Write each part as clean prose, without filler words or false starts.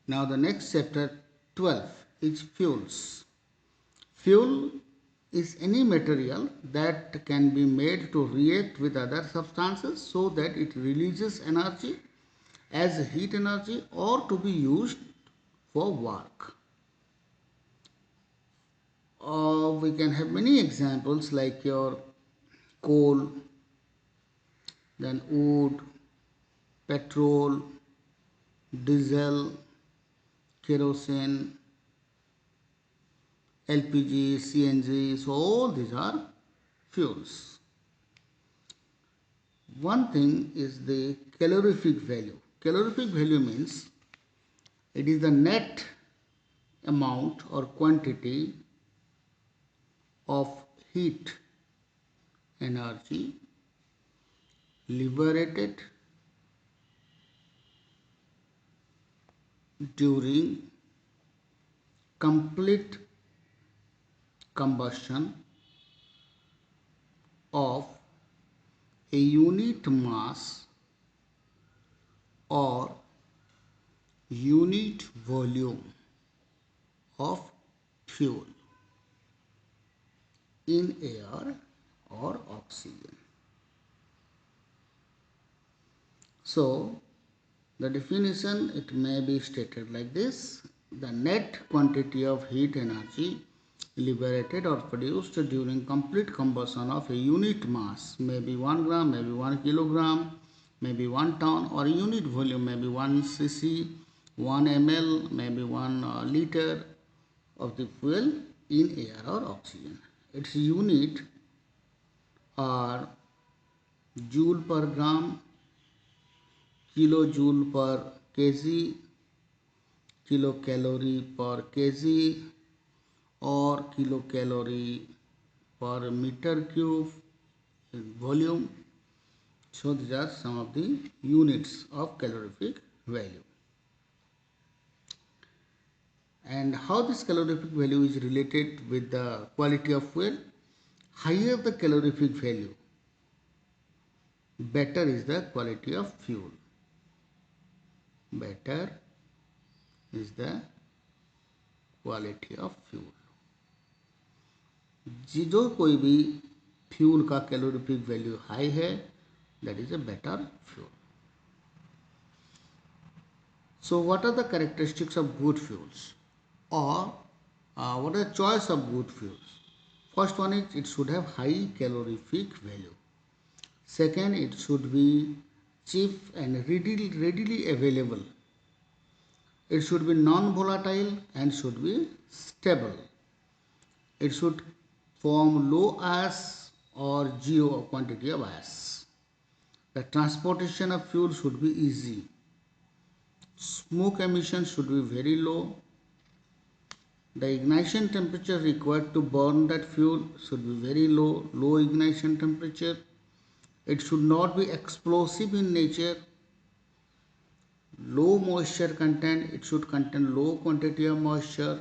Now the next chapter 12 is fuels. Fuel is any material that can be made to react with other substances so that it releases energy as heat energy or to be used for work. We can have many examples like your coal, then wood, petrol, diesel, kerosene, LPG, CNG, so all these are fuels. One thing is the calorific value. Calorific value means it is the net amount or quantity of heat energy liberated during complete combustion of a unit mass or unit volume of fuel in air or oxygen. So, the definition it may be stated like this: the net quantity of heat energy liberated or produced during complete combustion of a unit mass, maybe 1 gram, maybe 1 kilogram, maybe 1 ton, or unit volume, maybe 1 cc, 1 ml, maybe 1 liter of the fuel in air or oxygen. Its unit are joule per gram, kilojoule per kg, kilocalorie per kg, or kilocalorie per meter cube volume. So these are some of the units of calorific value. And how this calorific value is related with the quality of fuel? Higher the calorific value, better is the quality of fuel. Better is the quality of fuel. जो कोई भी fuel का calorific value high है, that is a better fuel. So what are the characteristics of good fuels, or what are the choice of good fuels? First one is it should have high calorific value. Second, it should be cheap and readily available. It should be non-volatile and should be stable. It should form low ash or zero quantity of ash. The transportation of fuel should be easy. Smoke emission should be very low. The ignition temperature required to burn that fuel should be very low, low ignition temperature. It should not be explosive in nature. Low moisture content, it should contain low quantity of moisture.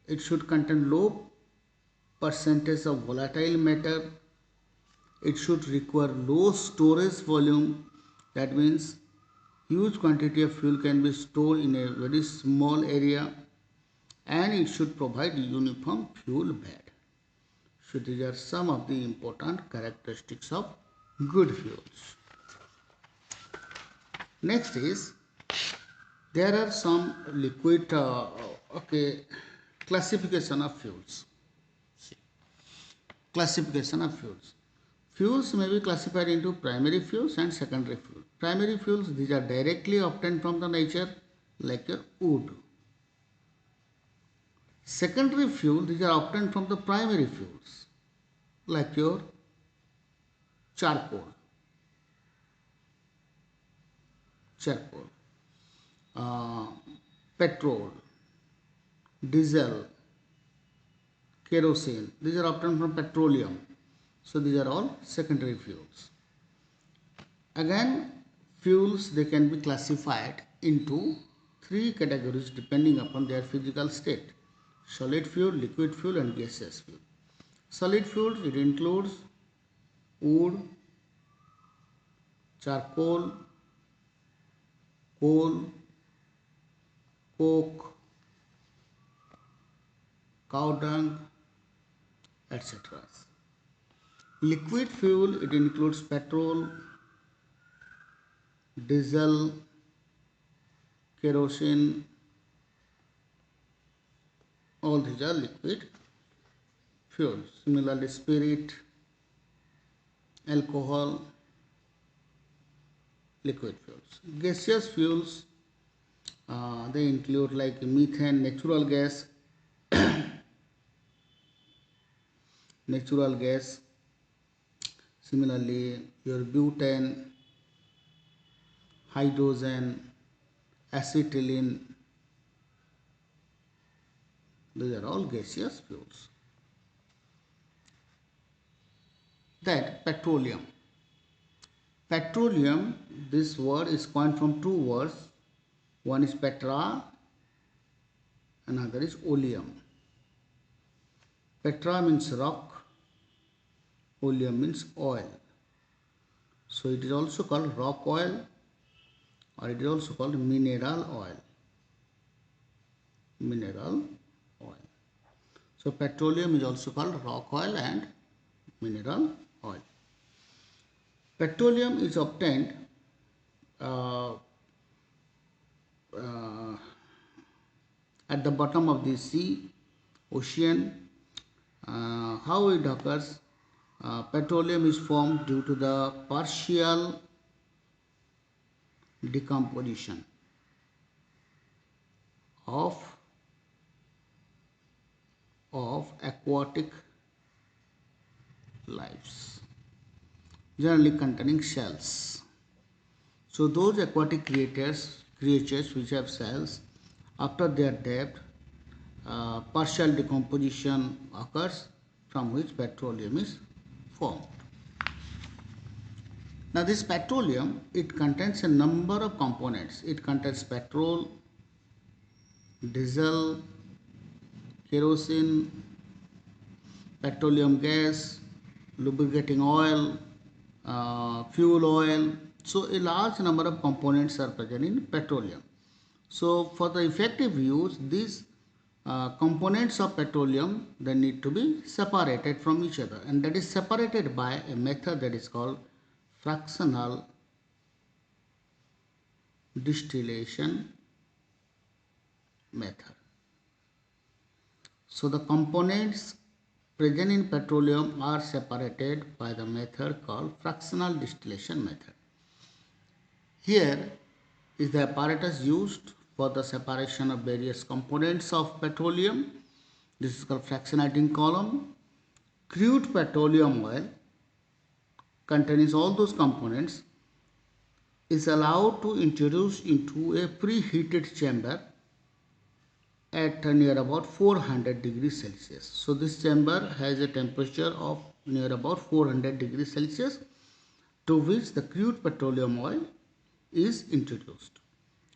It should contain low percentage of volatile matter. It should require low storage volume. That means huge quantity of fuel can be stored in a very small area, and it should provide uniform fuel bed. So these are some of the important characteristics of good fuels. Next is there are some liquid classification of fuels. Classification of fuels. Fuels may be classified into primary fuels and secondary fuels. Primary fuels, these are directly obtained from the nature, like your wood. Secondary fuel, these are obtained from the primary fuels, like your charcoal, uh, petrol, diesel, kerosene. These are obtained from petroleum. So these are all secondary fuels. Again, fuels, they can be classified into three categories depending upon their physical state: solid fuel, liquid fuel, and gaseous fuel. Solid fuels, it includes wood, charcoal, coal, coke, cow dung, etc. Liquid fuel, it includes petrol, diesel, kerosene, all these are liquid fuels. Similarly, spirit, alcohol, liquid fuels. Gaseous fuels, they include like methane, natural gas, natural gas. Similarly, your butane, hydrogen, acetylene, these are all gaseous fuels. That petroleum. Petroleum, this word is coined from two words. One is petra, another is oleum. Petra means rock, oleum means oil. So it is also called rock oil, or it is also called mineral oil. Mineral oil. So petroleum is also called rock oil and mineral oil. Petroleum is obtained uh, uh, at the bottom of the sea, ocean. How it occurs? Petroleum is formed due to the partial decomposition of aquatic lives, generally containing shells. So those aquatic creatures which have cells, after their death, partial decomposition occurs, from which petroleum is formed. Now this petroleum, it contains a number of components. It contains petrol, diesel, kerosene, petroleum gas, lubricating oil, fuel oil. So a large number of components are present in petroleum. So for the effective use, these components of petroleum, they need to be separated from each other, and that is separated by a method that is called fractional distillation method. So the components present in petroleum are separated by the method called fractional distillation method. Here is the apparatus used for the separation of various components of petroleum. This is called fractionating column. Crude petroleum oil containing all those components is allowed to introduce into a preheated chamber at near about 400 degrees Celsius. So this chamber has a temperature of near about 400 degrees Celsius, to which the crude petroleum oil is introduced.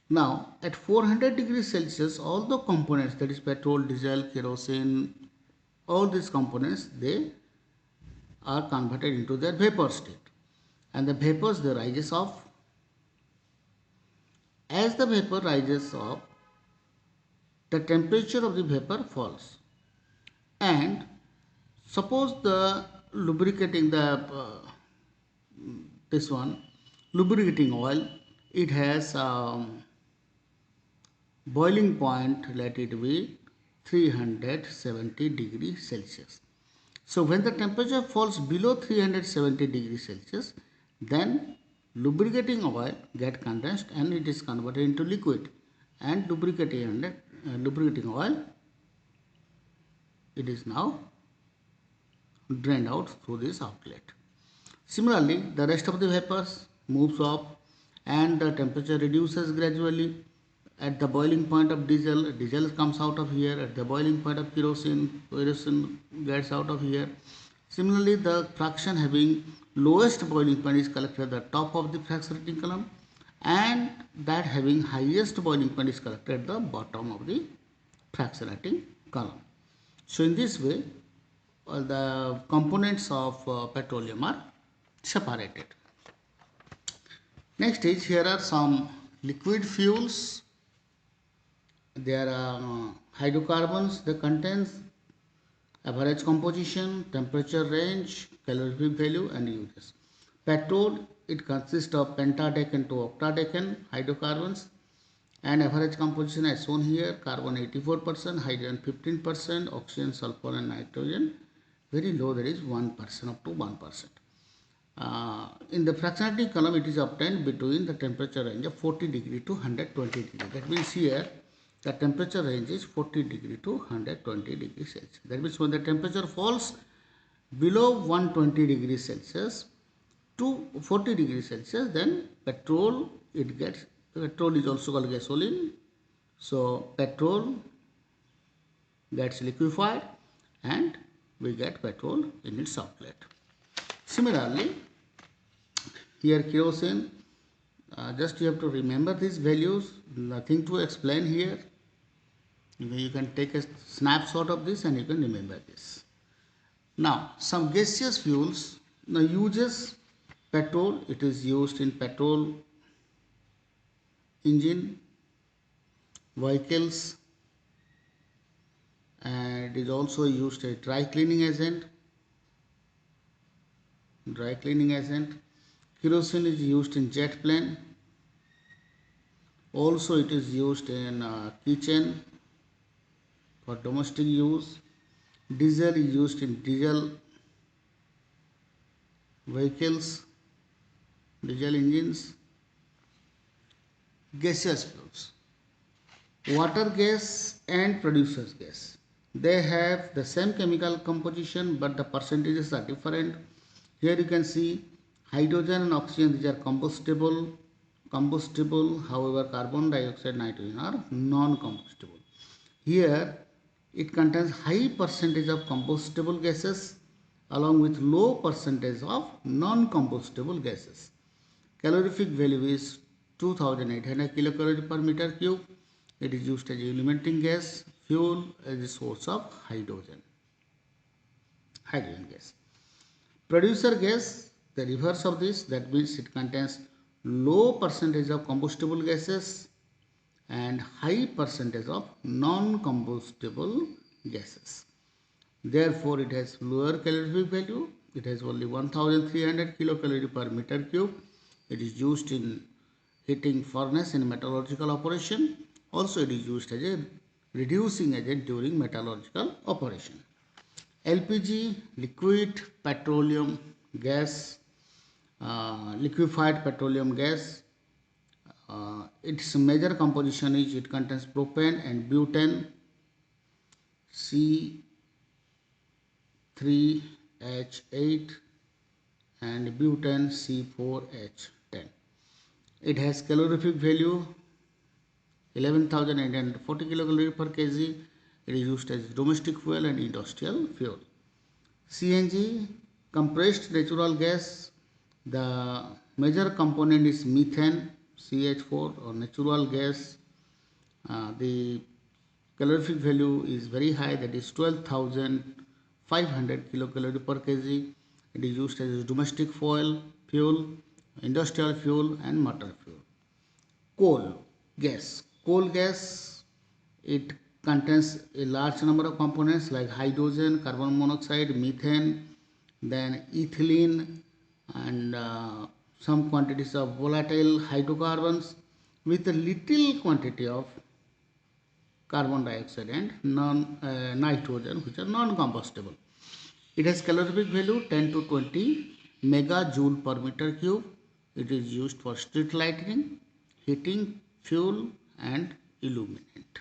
Now at 400 degrees Celsius, all the components, that is petrol, diesel, kerosene, all these components, they are converted into their vapor state, and the vapors, they rises up. As the vapor rises up, the temperature of the vapor falls, and suppose the lubricating this one lubricating oil, it has boiling point, let it be 370 degrees Celsius. So when the temperature falls below 370 degrees Celsius, then lubricating oil get condensed and it is converted into liquid, and lubricating oil, it is now drained out through this outlet. Similarly, the rest of the vapors moves up and the temperature reduces gradually. At the boiling point of diesel, diesel comes out of here. At the boiling point of kerosene, kerosene gets out of here. Similarly, the fraction having lowest boiling point is collected at the top of the fractionating column, and that having highest boiling point is collected at the bottom of the fractionating column. So in this way, the components of petroleum are separated. Next is, here are some liquid fuels. There are hydrocarbons, they contains average composition, temperature range, calorific value and uses. Petrol, it consists of pentadecan to octadecan hydrocarbons and average composition as shown here, carbon 84%, hydrogen 15%, oxygen, sulfur and nitrogen very low, there is 1% up to 1%. In the fractionating column, it is obtained between the temperature range of 40 degree to 120 degree. That means here the temperature range is 40 degree to 120 degree Celsius. That means when the temperature falls below 120 degree Celsius to 40 degree Celsius, then petrol is also called gasoline. So petrol gets liquefied and we get petrol in its outlet. Similarly, here kerosene, just you have to remember these values, nothing to explain here. You can take a snapshot of this and you can remember this. Now, some gaseous fuels. Now, uses petrol, it is used in petrol engine, vehicles, and it is also used as dry cleaning agent. Kerosene is used in jet plane. Also, it is used in kitchen for domestic use. Diesel is used in diesel vehicles, diesel engines. Gaseous fuels. Water gas and producer's gas. They have the same chemical composition but the percentages are different. Here you can see hydrogen and oxygen, these are combustible. However, carbon dioxide, nitrogen are non-combustible. Here it contains high percentage of combustible gases along with low percentage of non-combustible gases. Calorific value is 2800 kilocalorie per meter cube. It is used as a limiting gas, fuel as a source of hydrogen gas. Producer gas, the reverse of this, that means it contains low percentage of combustible gases and high percentage of non-combustible gases. Therefore, it has lower calorific value. It has only 1300 kilocalorie per meter cube. It is used in heating furnace in metallurgical operation. Also, it is used as a reducing agent during metallurgical operation. LPG, liquid petroleum gas, liquefied petroleum gas. Its major composition is it contains propane and butane, C3H8 and butane C4H10. It has calorific value 11,840 kilocalorie per kg. It is used as domestic fuel and industrial fuel. CNG, compressed natural gas. The major component is methane, CH4 or natural gas. The calorific value is very high, that is 12,500 kilocalorie per kg. It is used as domestic fuel, industrial fuel and motor fuel. Coal gas, it contains a large number of components like hydrogen, carbon monoxide, methane, then ethylene and some quantities of volatile hydrocarbons with a little quantity of carbon dioxide and nitrogen, which are non-combustible. It has calorific value 10 to 20 megajoule per meter cube. It is used for street lighting, heating, fuel and illuminant.